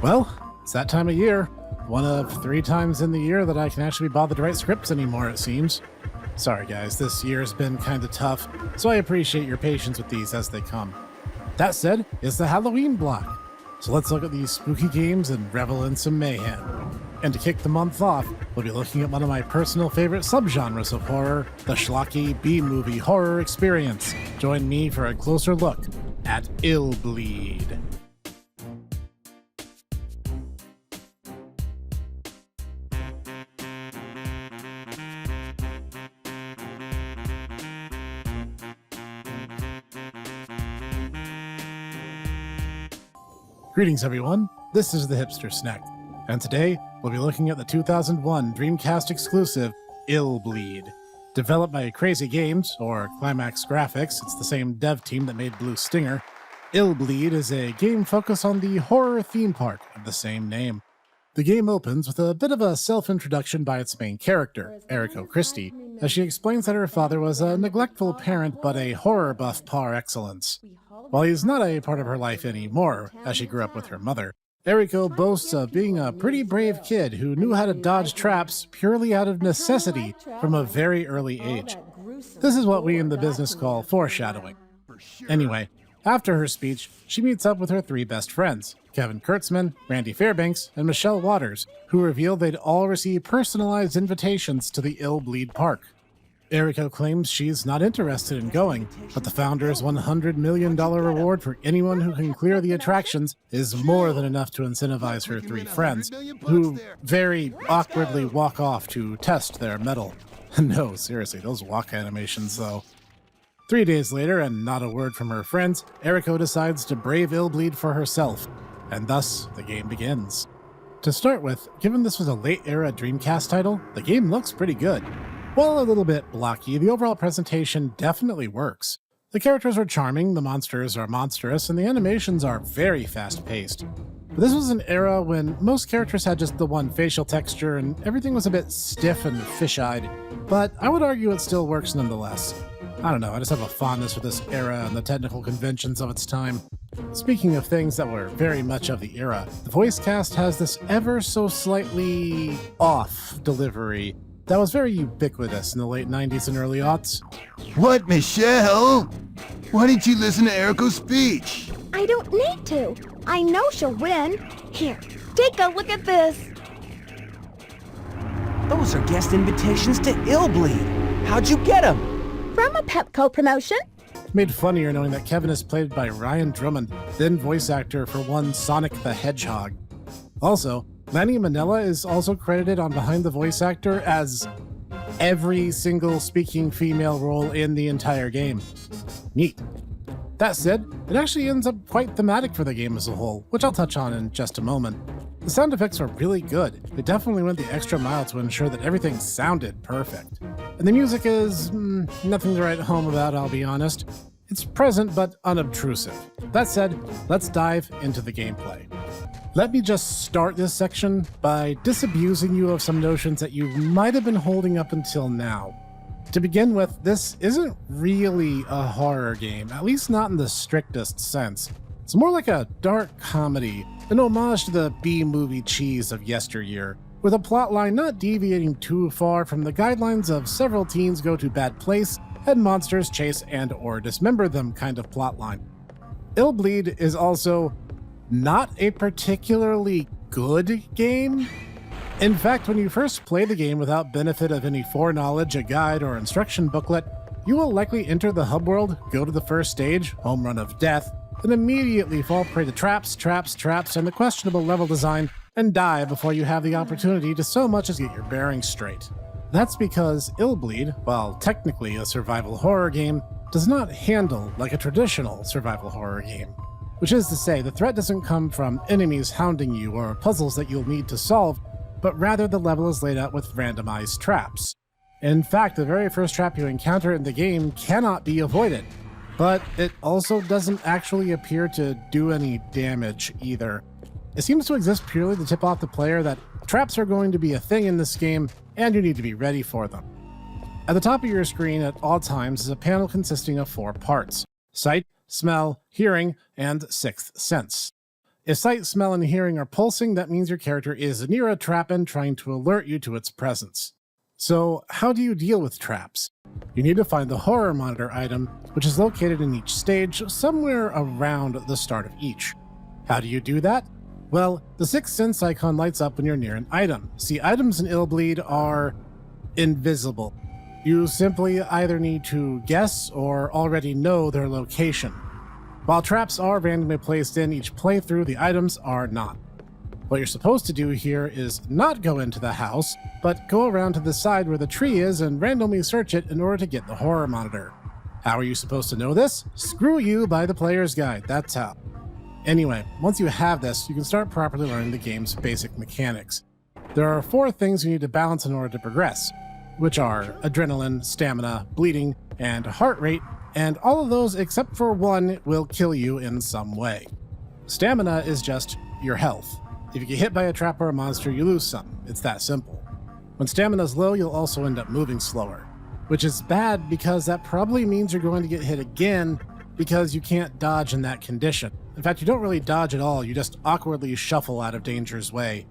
Well, it's that time of year. One of 3 times in the year that I can actually be bothered to write scripts anymore, it seems. Sorry guys, this year's been kinda tough, so I appreciate your patience with these as they come. That said, it's the Halloween block. So let's look at these spooky games and revel in some mayhem. And to kick the month off, we'll be looking at one of my personal favorite subgenres of horror, the schlocky B-movie horror experience. Join me for a closer look at ILLBLEED. Greetings everyone, this is the Hipster Snack, and today we'll be looking at the 2001 Dreamcast exclusive ILLBLEED. Developed by Crazy Games, or Climax Graphics, it's the same dev team that made Blue Stinger. ILLBLEED is a game focused on the horror theme park of the same name. The game opens with a bit of a self-introduction by its main character, Eriko Christie, as she explains that her father was a neglectful parent but a horror buff par excellence. While he's not a part of her life anymore, as she grew up with her mother, Eriko boasts of being a pretty brave kid who knew how to dodge traps purely out of necessity from a very early age. This is what we in the business call foreshadowing. Anyway, after her speech, she meets up with her 3 best friends, Kevin Kurtzman, Randy Fairbanks, and Michelle Waters, who reveal they'd all receive personalized invitations to the ILLBLEED park. Eriko claims she's not interested in going, but the founder's $100 million reward for anyone who can clear the attractions is more than enough to incentivize her 3 friends, who very awkwardly walk off to test their mettle. No, seriously, those walk animations though. 3 days later, and not a word from her friends, Eriko decides to brave ILLBLEED for herself, and thus the game begins. To start with, given this was a late-era Dreamcast title, the game looks pretty good. While a little bit blocky, the overall presentation definitely works. The characters are charming, the monsters are monstrous, and the animations are very fast-paced. But this was an era when most characters had just the one facial texture and everything was a bit stiff and fish-eyed, but I would argue it still works nonetheless. I don't know, I just have a fondness for this era and the technical conventions of its time. Speaking of things that were very much of the era, the voice cast has this ever so slightly off delivery that was very ubiquitous in the late 90s and early aughts. What, Michelle? Why didn't you listen to Eriko's speech? I don't need to. I know she'll win. Here, take a look at this. Those are guest invitations to ILLBLEED. How'd you get them? From a Pepco promotion. Made funnier knowing that Kevin is played by Ryan Drummond, then voice actor for one Sonic the Hedgehog. Also, Lanny Minella is also credited on behind the voice actor as every single speaking female role in the entire game. Neat. That said, it actually ends up quite thematic for the game as a whole, which I'll touch on in just a moment. The sound effects are really good. They definitely went the extra mile to ensure that everything sounded perfect. And the music is nothing to write home about, I'll be honest. It's present but unobtrusive. That said, let's dive into the gameplay. Let me just start this section by disabusing you of some notions that you might have been holding up until now. To begin with, this isn't really a horror game, at least not in the strictest sense. It's more like a dark comedy, an homage to the B-movie cheese of yesteryear, with a plotline not deviating too far from the guidelines of several teens go to bad place and monsters chase and or dismember them kind of plotline. ILLBLEED is also not a particularly good game. In fact, when you first play the game without benefit of any foreknowledge, a guide, or instruction booklet, you will likely enter the hub world, go to the first stage, home run of death, then immediately fall prey to traps, and the questionable level design, and die before you have the opportunity to so much as get your bearings straight. That's because ILLBLEED, while technically a survival horror game, does not handle like a traditional survival horror game. Which is to say, the threat doesn't come from enemies hounding you or puzzles that you'll need to solve, but rather the level is laid out with randomized traps. In fact, the very first trap you encounter in the game cannot be avoided, but it also doesn't actually appear to do any damage either. It seems to exist purely to tip off the player that traps are going to be a thing in this game, and you need to be ready for them. At the top of your screen at all times is a panel consisting of 4 parts: sight, smell, hearing, and sixth sense. If sight, smell, and hearing are pulsing, that means your character is near a trap and trying to alert you to its presence. So, how do you deal with traps? You need to find the horror monitor item, which is located in each stage, somewhere around the start of each. How do you do that? Well, the Sixth Sense icon lights up when you're near an item. See, items in ILLBLEED are invisible. You simply either need to guess or already know their location. While traps are randomly placed in each playthrough, the items are not. What you're supposed to do here is not go into the house, but go around to the side where the tree is and randomly search it in order to get the horror monitor. How are you supposed to know this? Screw you by the player's guide, that's how. Anyway, once you have this, you can start properly learning the game's basic mechanics. There are 4 things you need to balance in order to progress, which are adrenaline, stamina, bleeding, and heart rate, and all of those except for one will kill you in some way. Stamina is just your health. If you get hit by a trap or a monster, you lose some. It's that simple. When stamina's low, you'll also end up moving slower, which is bad because that probably means you're going to get hit again because you can't dodge in that condition. In fact, you don't really dodge at all, you just awkwardly shuffle out of danger's way.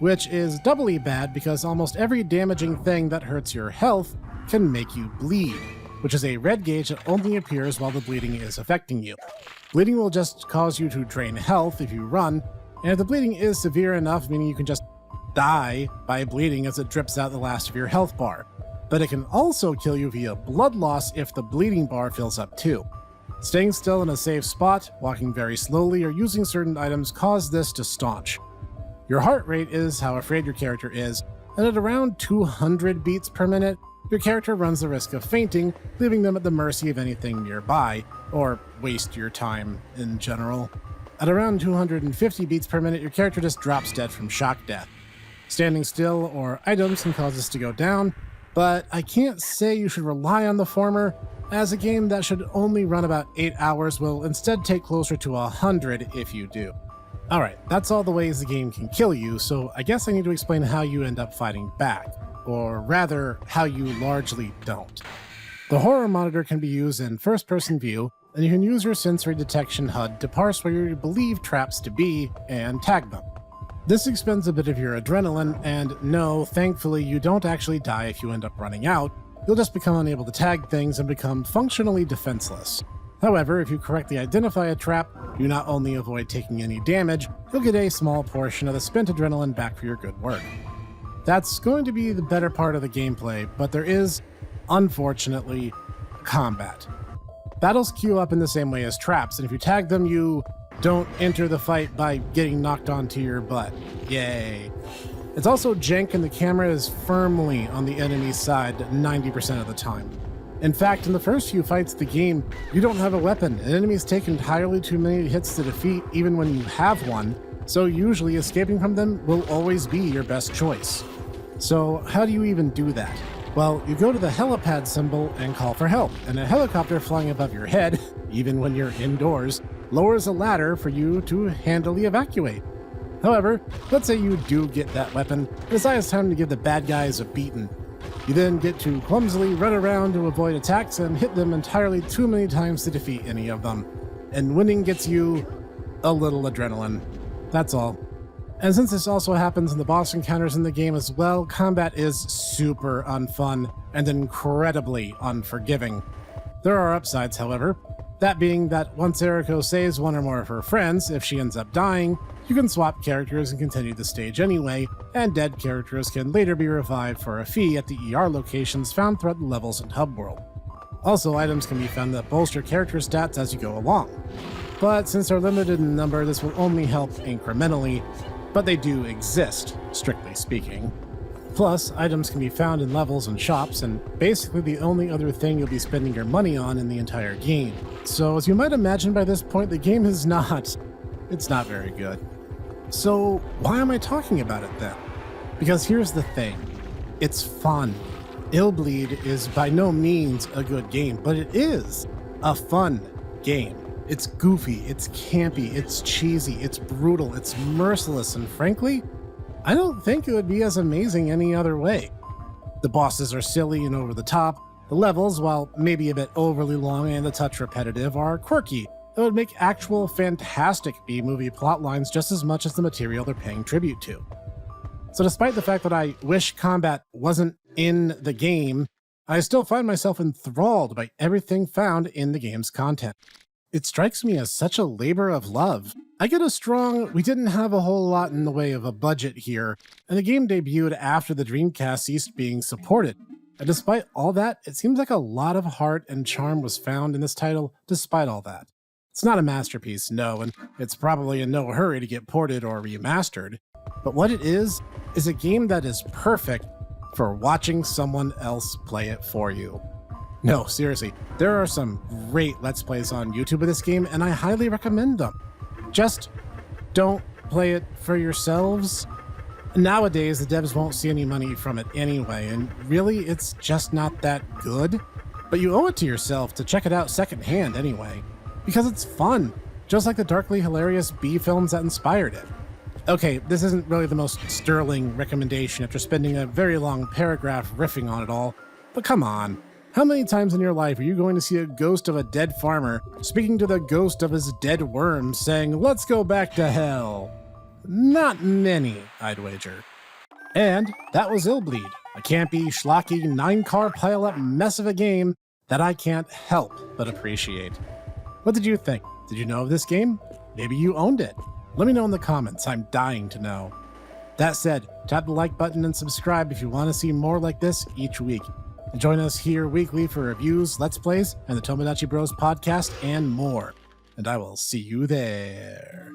Which is doubly bad because almost every damaging thing that hurts your health can make you bleed, which is a red gauge that only appears while the bleeding is affecting you. Bleeding will just cause you to drain health if you run, and if the bleeding is severe enough, meaning you can just die by bleeding as it drips out the last of your health bar. But it can also kill you via blood loss if the bleeding bar fills up too. Staying still in a safe spot, walking very slowly, or using certain items cause this to staunch. Your heart rate is how afraid your character is, and at around 200 beats per minute, your character runs the risk of fainting, leaving them at the mercy of anything nearby, or waste your time in general. At around 250 beats per minute, your character just drops dead from shock death. Standing still or items can cause this to go down, but I can't say you should rely on the former, as a game that should only run about 8 hours will instead take closer to 100 if you do. Alright, that's all the ways the game can kill you, so I guess I need to explain how you end up fighting back, or rather, how you largely don't. The horror monitor can be used in first-person view, and you can use your sensory detection HUD to parse where you believe traps to be and tag them. This expends a bit of your adrenaline, and no, thankfully you don't actually die if you end up running out, you'll just become unable to tag things and become functionally defenseless. However, if you correctly identify a trap, you not only avoid taking any damage, you'll get a small portion of the spent adrenaline back for your good work. That's going to be the better part of the gameplay, but there is, unfortunately, combat. Battles queue up in the same way as traps, and if you tag them, you don't enter the fight by getting knocked onto your butt. Yay. It's also jank and the camera is firmly on the enemy's side 90% of the time. In fact, in the first few fights of the game, you don't have a weapon, and enemies take entirely too many hits to defeat even when you have one, so usually escaping from them will always be your best choice. So how do you even do that? Well, you go to the helipad symbol and call for help, and a helicopter flying above your head, even when you're indoors, lowers a ladder for you to handily evacuate. However, let's say you do get that weapon, and decide it's time to give the bad guys a beating. You then get to clumsily run around to avoid attacks and hit them entirely too many times to defeat any of them. And winning gets you a little adrenaline. That's all. And since this also happens in the boss encounters in the game as well, combat is super unfun and incredibly unforgiving. There are upsides, however. That being that once Eriko saves one or more of her friends, if she ends up dying, you can swap characters and continue the stage anyway, and dead characters can later be revived for a fee at the ER locations found throughout the levels and hub world. Also, items can be found that bolster character stats as you go along. But since they're limited in number, this will only help incrementally, but they do exist, strictly speaking. Plus, items can be found in levels and shops, and basically the only other thing you'll be spending your money on in the entire game. So as you might imagine by this point, the game is not very good. So why am I talking about it then? Because here's the thing, it's fun. ILLBLEED is by no means a good game, but it is a fun game. It's goofy, it's campy, it's cheesy, it's brutal, it's merciless, and frankly, I don't think it would be as amazing any other way. The bosses are silly and over the top. The levels, while maybe a bit overly long and a touch repetitive, are quirky, It would make actual fantastic B-movie plotlines just as much as the material they're paying tribute to. So despite the fact that I wish combat wasn't in the game, I still find myself enthralled by everything found in the game's content. It strikes me as such a labor of love. I get a strong, we didn't have a whole lot in the way of a budget here, and the game debuted after the Dreamcast ceased being supported. And despite all that, it seems like a lot of heart and charm was found in this title despite all that. It's not a masterpiece, no, and it's probably in no hurry to get ported or remastered, but what it is a game that is perfect for watching someone else play it for you. No, seriously, there are some great Let's Plays on YouTube of this game, and I highly recommend them. Just don't play it for yourselves. Nowadays, the devs won't see any money from it anyway, and really, it's just not that good. But you owe it to yourself to check it out secondhand anyway, because it's fun, just like the darkly hilarious B films that inspired it. Okay, this isn't really the most sterling recommendation after spending a very long paragraph riffing on it all, but come on. How many times in your life are you going to see a ghost of a dead farmer speaking to the ghost of his dead worm saying, "Let's go back to hell"? Not many, I'd wager. And that was ILLBLEED, a campy, schlocky, 9-car pile-up mess of a game that I can't help but appreciate. What did you think? Did you know of this game? Maybe you owned it. Let me know in the comments, I'm dying to know. That said, tap the like button and subscribe if you want to see more like this each week. And join us here weekly for reviews, Let's Plays, and the Tomodachi Bros podcast, and more. And I will see you there.